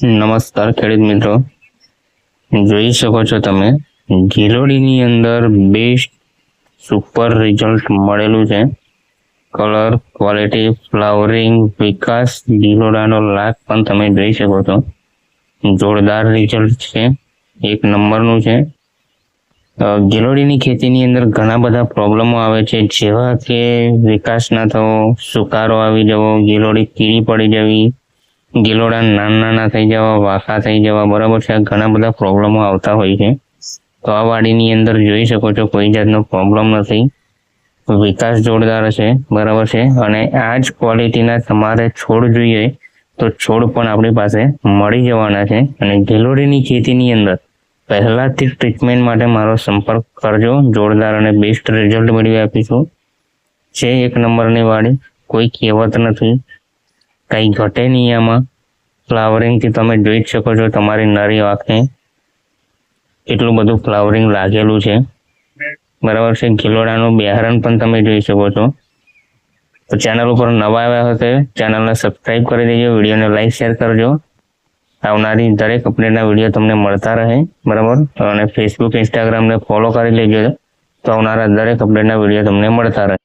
નમસ્કાર ખેડૂત મિત્રો, જોઈ શકો છો તમે ગિલોડીની અંદર બેસ્ટ સુપર રિઝલ્ટ મળેલું છે. કલર, ક્વોલિટી, ફ્લાવરિંગ, વિકાસ, ગિલોડાનો લાગ પણ તમે જોઈ શકો છો. જોરદાર રિઝલ્ટ છે, એક નંબરનું છે. ગિલોડીની ખેતીની અંદર ઘણા બધા પ્રોબ્લેમો આવે છે, જેવા કે વિકાસ ના થવો, સુકારો આવી જવો, ગિલોડી કીડી પડી જવી, ગિલોડા નાના થઈ જવા, વાંકા થઈ જવા, બરાબર છે. ઘણા બધા પ્રોબ્લેમો આવતા હોય છે. તો આ વાડીની અંદર જોઈ શકો છો કોઈ જાતનો પ્રોબ્લેમ નથી, વિકાસ જોરદાર છે, બરાબર છે. અને આ જ ક્વોલિટીના તમારે છોડ જોઈએ તો છોડ પણ આપણી પાસે મળી જવાના છે. અને ગિલોડીની ખેતીની અંદર પહેલાથી ટ્રીટમેન્ટ માટે મારો સંપર્ક કરજો. જોરદાર અને બેસ્ટ રિઝલ્ટ મેળવી આપીશું. છે એક નંબરની વાડી, કોઈ કહેવત નથી, કંઈ ઘટે નહીં આમાં. ફ્લાવરિંગથી તમે જોઈ જ શકો છો તમારી નરી આંખે એટલું બધું ફ્લાવરિંગ લાગેલું છે, બરાબર છે. ગિલોડાનું બિયારણ પણ તમે જોઈ શકો છો. તો ચેનલ ઉપર નવા આવ્યા હોય તો ચેનલને સબસ્ક્રાઈબ કરી દેજો, વિડીયોને લાઈક શેર કરજો. આવનારી દરેક અપડેટના વિડીયો તમને મળતા રહે, બરાબર. અને ફેસબુક, ઇન્સ્ટાગ્રામને ફોલો કરી લેજો, તો આવનારા દરેક અપડેટના વિડીયો તમને મળતા રહે.